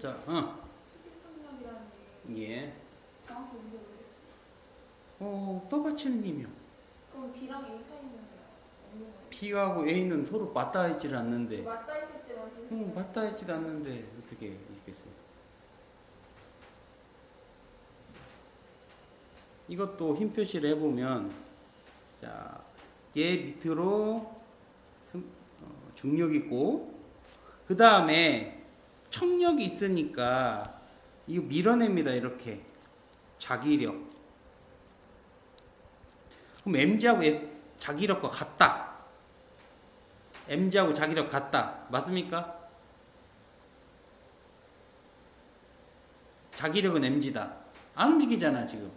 Speaker 1: 자,
Speaker 2: 수직항력이라는 게
Speaker 1: 예.
Speaker 2: 정확히 뭔지 모르겠어요.
Speaker 1: 떠받치는 힘이요.
Speaker 2: 그럼 B랑 A 사이는 없는 거예요?
Speaker 1: B하고 A는 서로 맞닿아 있질 않는데.
Speaker 2: 맞닿아 있을 때만 지금
Speaker 1: 맞닿아 있질 않는데 어떻게 있겠어요? 이것도 힘 표시를 해보면, 자, 얘 밑으로 중력 있고, 그 다음에 청력이 있으니까 이거 밀어냅니다. 이렇게 자기력. 그럼 mg하고 자기력과 같다. mg하고 자기력 같다. 맞습니까? 자기력은 mg다. 안 움직이잖아 지금.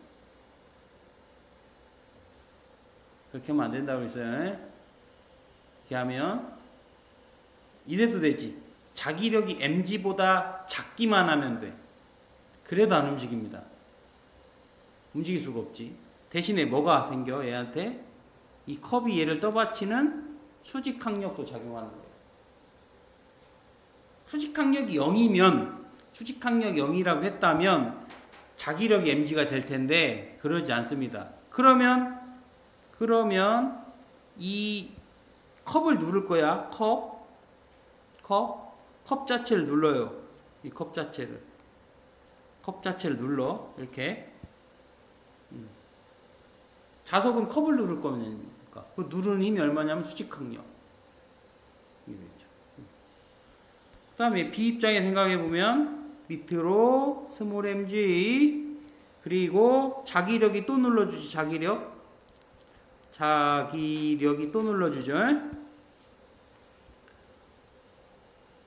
Speaker 1: 그렇게 하면 안 된다고 했어요. 이렇게 하면 이래도 되지. 자기력이 mg보다 작기만 하면 돼. 그래도 안 움직입니다. 움직일 수가 없지. 대신에 뭐가 생겨? 얘한테 이 컵이 얘를 떠받치는 수직항력도 작용하는 거예요. 수직항력이 0이면, 수직항력이 0이라고 했다면 자기력이 mg가 될 텐데 그러지 않습니다. 그러면 이 컵을 누를 거야. 컵 자체를 눌러요. 이 컵 자체를 눌러. 이렇게. 자석은 컵을 누를 거니까. 그 누르는 힘이 얼마냐면 수직항력. 그 다음에 B 입장에 생각해보면 밑으로 스몰 mg 그리고 자기력이 또 눌러주지. 자기력이 또 눌러주죠.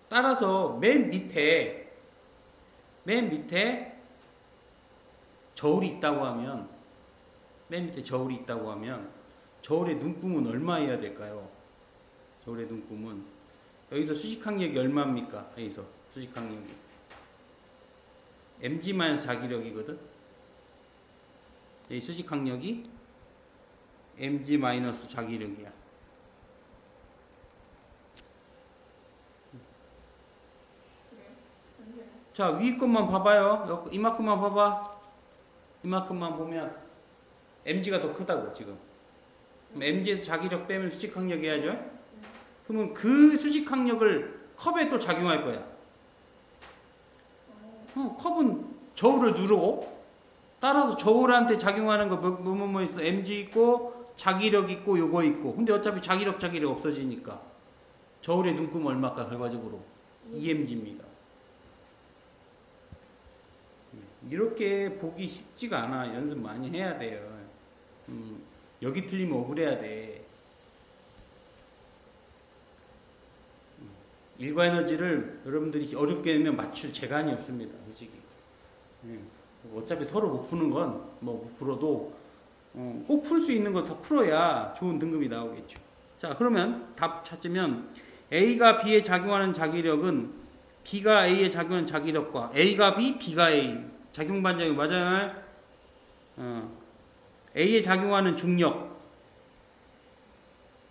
Speaker 1: 따라서 맨 밑에 저울이 있다고 하면, 맨 밑에 저울이 있다고 하면 저울의 눈금은 얼마여야 될까요? 저울의 눈금은 여기서 수직항력이 얼마입니까? 여기서 수직항력이 mg- 자기력이거든. 여기 수직항력이 mg- 자기력이야. 자, 위에 것만 봐봐요. 이만큼만 봐봐. 이만큼만 보면 mg가 더 크다고 지금. 그럼 mg에서 자기력 빼면 수직항력 해야죠. 그러면 그 수직항력을 컵에 또 작용할 거야. 컵은 저울을 누르고, 따라서 저울한테 작용하는 거 뭐 있어? mg 있고 자기력 있고 요거 있고. 근데 어차피 자기력 없어지니까 저울의 눈금 얼마까? 결과적으로 2mg입니다. 이렇게 보기 쉽지가 않아. 연습 많이 해야 돼요. 여기 틀리면 억울해야 돼. 일과에너지를 여러분들이 어렵게 내면 맞출 재간이 없습니다. 솔직히. 어차피 서로 못 푸는 건 뭐 못 풀어도 꼭 풀 수 있는 거 다 풀어야 좋은 등급이 나오겠죠. 자, 그러면 답 찾으면 A가 B에 작용하는 자기력은 B가 A에 작용하는 자기력과 A가 B, B가 A 작용 반작용 맞아요. A에 작용하는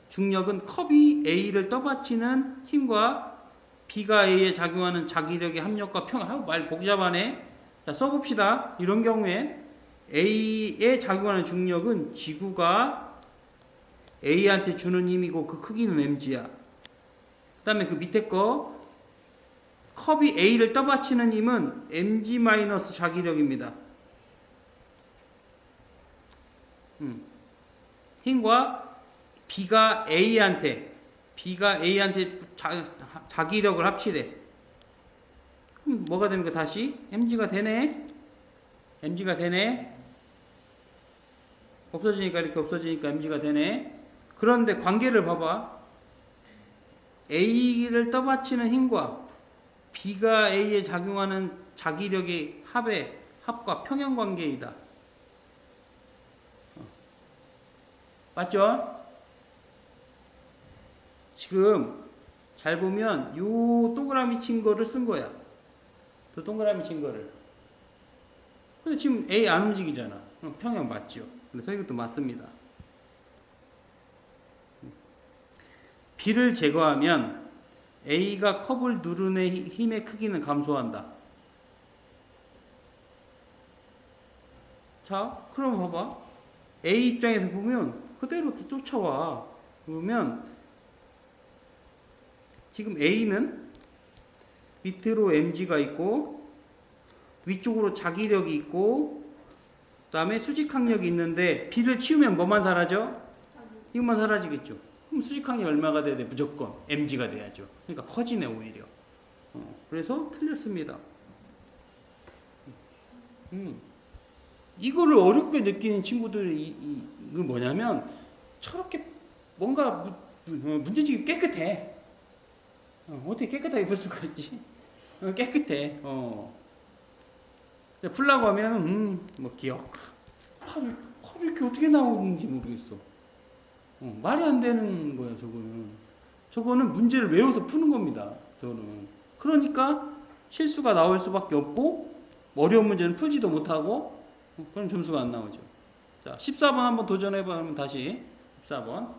Speaker 1: 중력은 컵이 A를 떠받치는 힘과 B가 A에 작용하는 자기력의 합력과 말 복잡하네. 자, 써봅시다. 이런 경우에 A에 작용하는 중력은 지구가 A한테 주는 힘이고 그 크기는 mg야. 그 다음에 그 밑에 거 컵이 A를 떠받치는 힘은 mg- 자기력입니다. 힘과 B가 A한테 자기력을 합치래. 그럼 뭐가 됩니까? 다시 mg가 되네. 없어지니까 이렇게 없어지니까 mg가 되네. 그런데 관계를 봐봐. A를 떠받치는 힘과 B가 A에 작용하는 자기력의 합과 평형관계이다. 맞죠? 지금 잘 보면 요 동그라미 친 거를 쓴 거야. 또 동그라미 친 거를. 근데 지금 A 안 움직이잖아. 평형 맞죠? 그래서 이것도 맞습니다. B를 제거하면 A가 컵을 누르는 힘의 크기는 감소한다. 자, 그럼 봐봐. A 입장에서 보면 그대로 쫓아와. 그러면 지금 A는 밑으로 mg가 있고 위쪽으로 자기력이 있고 그다음에 수직항력이 있는데 B를 치우면 뭐만 사라져? 이것만 사라지겠죠. 그럼 수직항력이 얼마가 돼야 돼? 무조건 mg가 돼야죠. 그러니까 커지네 오히려. 그래서 틀렸습니다. 이거를 어렵게 느끼는 친구들이 이건 뭐냐면 저렇게 뭔가 문제집이 깨끗해. 어떻게 깨끗하게 볼 수가 있지? 깨끗해. 풀라고 하면 뭐 기억. 컵이 이렇게 어떻게 나오는지 모르겠어. 말이 안 되는 거야 저거는. 저거는 문제를 외워서 푸는 겁니다. 저거는. 그러니까 실수가 나올 수밖에 없고 어려운 문제는 풀지도 못하고 그럼 점수가 안 나오죠. 자, 14번 한번 도전해보면 다시 14번.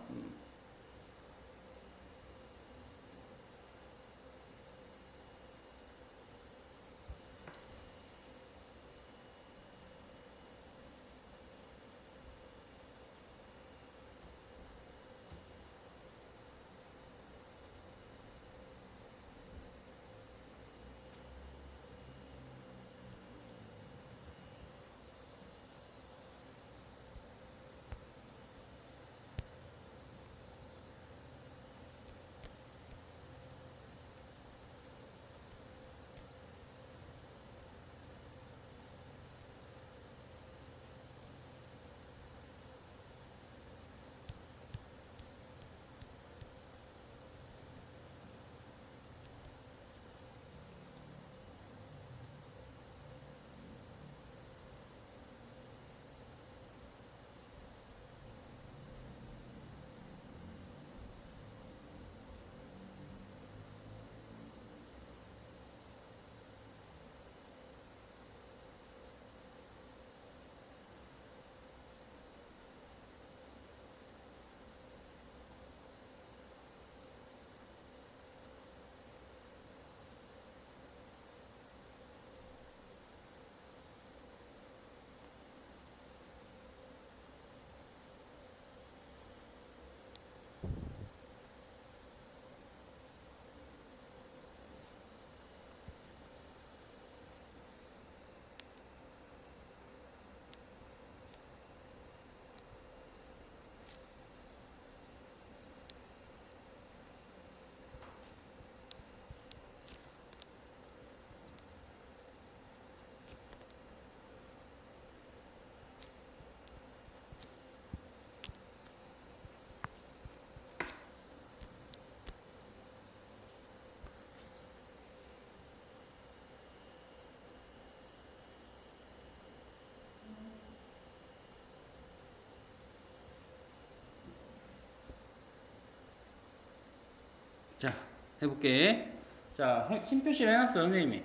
Speaker 1: 자, 해볼게. 자, 힘표시를 해놨어, 선생님이.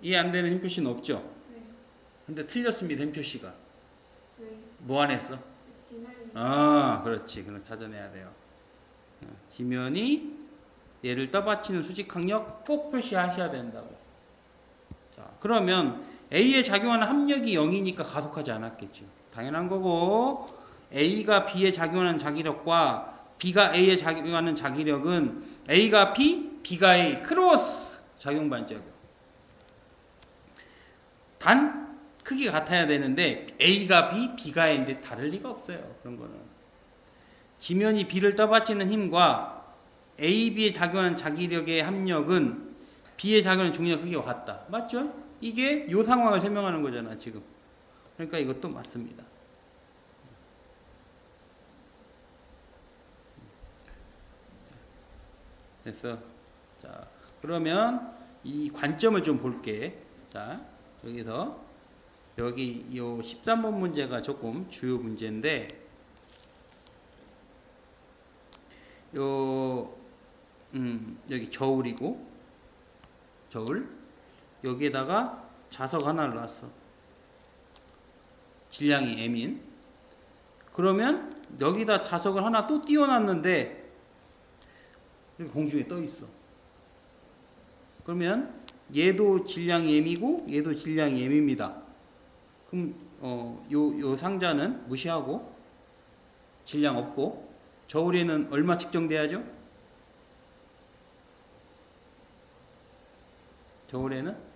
Speaker 1: 이해 안 되는 힘표시는 없죠?
Speaker 2: 네.
Speaker 1: 근데 틀렸습니다, 힘표시가.
Speaker 2: 네.
Speaker 1: 뭐 안 했어?
Speaker 2: 지면이.
Speaker 1: 그렇지. 그럼 찾아내야 돼요. 지면이 얘를 떠받치는 수직항력 꼭 표시하셔야 된다고. 자, 그러면 A에 작용하는 합력이 0이니까 가속하지 않았겠죠. 당연한 거고, A가 B에 작용하는 자기력과 B가 A에 작용하는 자기력은 A가 B, B가 A, 크로스 작용 반작용. 단 크기가 같아야 되는데 A가 B, B가 A인데 다를 리가 없어요. 그런 거는. 지면이 B를 떠받치는 힘과 A, B에 작용하는 자기력의 합력은 B에 작용하는 중력 크기와 같다. 맞죠? 이게 이 상황을 설명하는 거잖아, 지금. 그러니까 이것도 맞습니다. 됐어. 자, 그러면 이 관점을 좀 볼게. 자, 여기서 여기 요 13번 문제가 조금 주요 문제인데 요 여기 저울이고 저울 여기에다가 자석 하나를 놨어. 질량이 m인. 그러면 여기다 자석을 하나 또 띄워놨는데 공중에 떠 있어. 그러면 얘도 질량이 m이고 얘도 질량이 m입니다. 그럼 요 상자는 무시하고 질량 없고 저울에는 얼마 측정돼야죠? 저울에는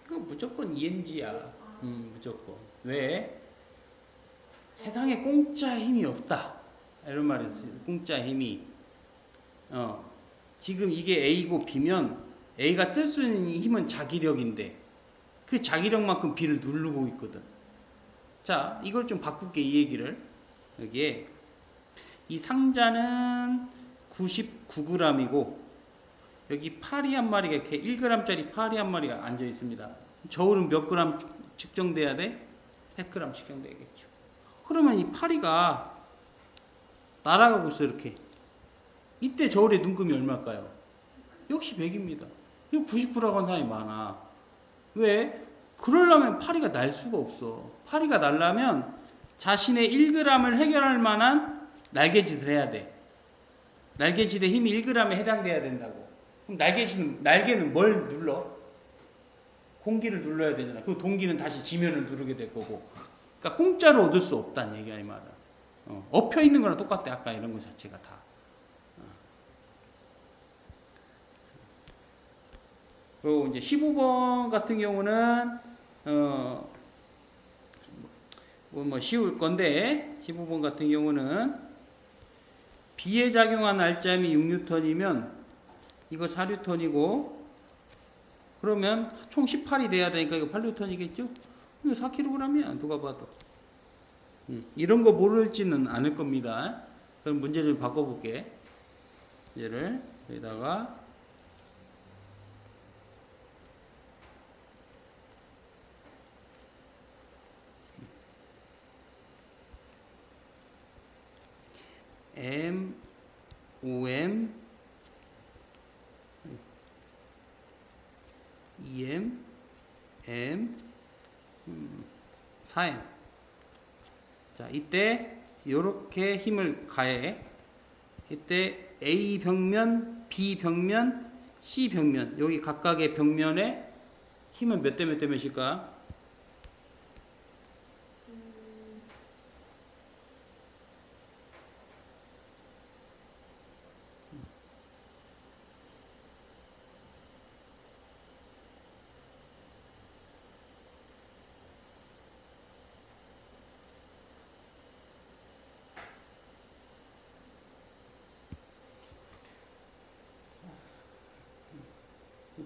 Speaker 1: 그 무조건 EMG야. 무조건. 왜? 세상에 공짜 힘이 없다. 이런 말이 있어요. 공짜 힘이. 지금 이게 A고 B면 A가 뜰 수 있는 힘은 자기력인데 그 자기력만큼 B를 누르고 있거든. 자, 이걸 좀 바꿀게, 이 얘기를. 여기에 이 상자는 99g이고 여기 파리 한 마리가 이렇게 1g짜리 파리 한 마리가 앉아 있습니다. 저울은 몇 그램 측정돼야 돼? 100g 측정돼야겠죠. 그러면 이 파리가 날아가고 있어, 이렇게. 이때 저울의 눈금이 얼마일까요? 역시 100입니다. 이거 99라고 하는 사람이 많아. 왜? 그러려면 파리가 날 수가 없어. 파리가 날려면 자신의 1g을 해결할 만한 날개짓을 해야 돼. 날개짓의 힘이 1g에 해당돼야 된다고. 그럼 날개는 뭘 눌러? 공기를 눌러야 되잖아. 그 동기는 다시 지면을 누르게 될 거고. 그러니까 공짜로 얻을 수 없다는 얘기야, 이 말은. 엎혀 있는 거랑 똑같아, 아까 이런 거 자체가 다. 그리고 이제 15번 같은 경우는, 뭐 쉬울 건데, 15번 같은 경우는, 비에 작용한 알짬이 6뉴턴이면, 이거 4뉴턴이고, 그러면 총 18이 돼야 되니까 이거 8뉴턴이겠죠? 이거 4kg이야, 누가 봐도. 이런 거 모를지는 않을 겁니다. 그럼 문제 좀 바꿔볼게. 얘를 여기다가 M, OM, EM, M, 4M. 자, 이때 이렇게 힘을 가해. 이때 A 벽면, B 벽면, C 벽면, 여기 각각의 벽면에 힘은 몇 대 몇 대 몇일까?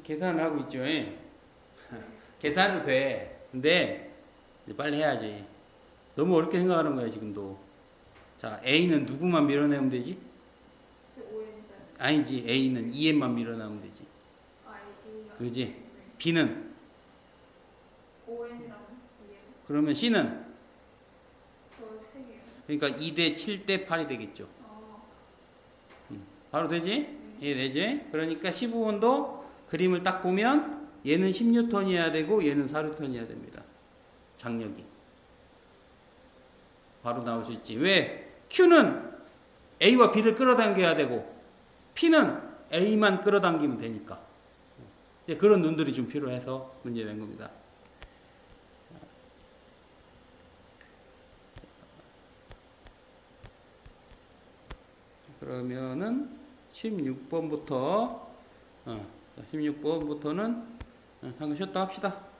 Speaker 1: 계산하고 있죠. 계산은 돼. 근데 이제 빨리 해야지. 너무 어렵게 생각하는 거야, 지금도. 자, A는 누구만 밀어내면 되지? 아니지. A는 EM만 밀어내면 되지. 그지? B는? 그러면 C는? 그러니까 2대 7대 8이 되겠죠. 바로 되지? 예, 되지? 그러니까 15번도 그림을 딱 보면 얘는 10뉴턴이어야 되고 얘는 4뉴턴이어야 됩니다. 장력이. 바로 나올 수 있지. 왜? Q는 A와 B를 끌어당겨야 되고 P는 A만 끌어당기면 되니까. 이제 그런 눈들이 좀 필요해서 문제 낸 겁니다. 그러면은 16번부터는 잠깐 쉬었다 합시다.